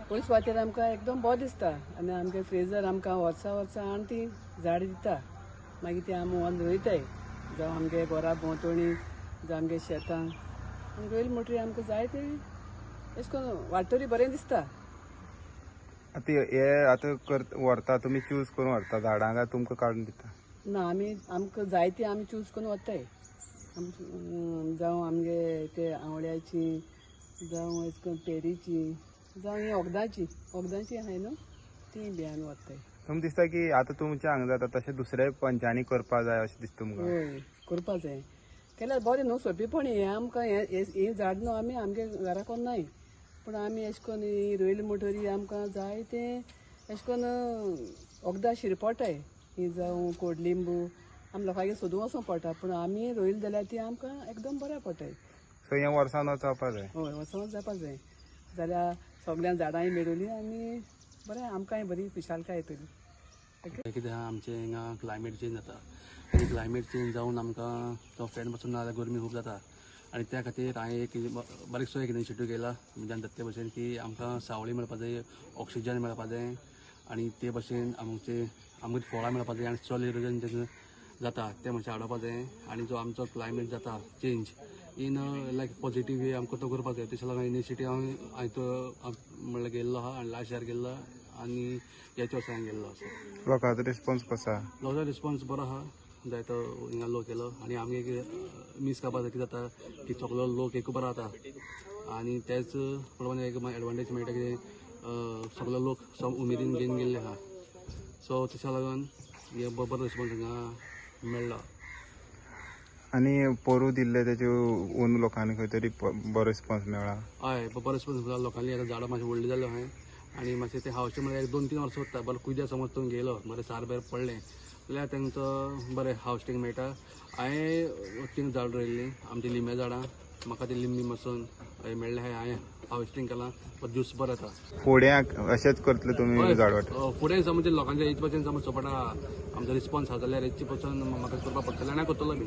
Police वाटेर आमकां एकदम बरें दिसता आनी आमगे फ्रेजर आमकां वर्सां वर्सां आनी ती झाडां दिता मागीर ती आमी व्हरून रोयताय जावं आमगे घरा भोंवतणी जावं आमगे शेतांक आनी रोयली म्हणटरी आमकां जाय ते अशें करून वाडटरी बरें दिसता. आतां हे आतां व्हरता तुमी चूज करून व्हरता झाडां काय तुमकां काडून दिता? ना आमी आमकां जाय ती आमी चूज करून व्हरताय जावं आमगे ते आवळ्याची जावं अशें करून पेरीची जावं ही वखदांची आहाय न्हू ती बी आमी व्हरताय. तुमकां दिसता की आतां तुमच्या हांगा जाता तशें दुसऱ्या पंचांनी करपा जाय अशें दिसता तुमकां? हय करपा जाय केल्यार बरें न्हू सोंपेपणी हें आमकां हें झाड न्हू आमी आमगे घरा कोन्नाय पूण आमी अशें करून रोयली म्हणटरी आमकां जाय तें अशें करून वखदां शिरपटाय ही जावं कोडलिंबू आमी लोकांगेर सोदूं वचूंक पडटा पूण आमी रोयली जाल्यार ती आमकां एकदम बऱ्या पडटाय. सो हें वर्सान वचपा जाय? हय वर्सान जावपा जाय जाल्यार सगळ्या झाडांय मेळटली आनी बरें आमकांय बरी खुशालकाय येतली. कित्याक आमचे हिंगा क्लायमेट चेंज जाता आनी क्लायमेट चेंज जावन आमकां तो फॅन पासून ना जाल्यार गरमी खूब जाता आनी त्या खातीर हांवें एक बारीकसो एक इनिशिएटीव केला म्हणजे ते भशेन की आमकां सावळी मेळपा जाय, ऑक्सिजन मेळपा जाय आनी ते भशेन आमकां फळां मेळपा जाय आनी सॉयल इरोजन जें जाता तें मातशें आडोवपा जाय आनी जो आमचो क्लायमेट जाता चेंज इन लायक पॉझिटीव वे आमकां तो करपा जाय. तशें लागून इनिशिएटीव हांवें तो म्हणल्यार गेल्लो आहा आनी लास्ट इयर गेल्लो आनी ह्याच्या वर्सा गेल्लो आसा. लोकांचो रिस्पॉन्स कसो आहा? लोकांचो रिस्पॉन्स बरो आहा जाय तो हिंगा लोक केलो आनी आमगे एक मिस करपा जाय कितें जाता की सगळो लोक एक बरो जाता आनी तेच प्रमाणे एक एडवांटेज मेळटा की सगळो लोक उमेदीन घेवन गेल्ले आहा सो तशें लागून हे बरो रिस्पॉन्स हिंगा मेळ्ळो. आनी पोरू दिल्ले तेजे ओन लोकांनी खंय तरी बरो रिस्पॉन्स मेळ्ळा? हय बरो रिस्पॉन्स मेळ्ळा लोकांनी. आतां झाडां मातशें व्हडलीं जाल्यो आहाय आनी मातशें ते हावचे म्हळ्यार 2-3 वर्सां वता बरें कुयद्या समज तो गेलो बरें सार बेर पडलें जाल्यार तांचो बरें हावस्टिंग मेळटा. हांवें 3 झाडां रोयिल्लीं आमची लिंब्या झाडां म्हाका ती लिंबी मातसून मेळ्ळें हांवें हावस्टिंग केलां ज्यूस बरो येता. फुडें अशेंच करतले तुमी झाड वाटप? फुडें समज लोकांच्या हेच पासून समज सपोर्ट आमचो रिस्पॉन्स आहा जाल्यार हेची पासून म्हाका करपा पडटलें आनी हांव करतलो बी.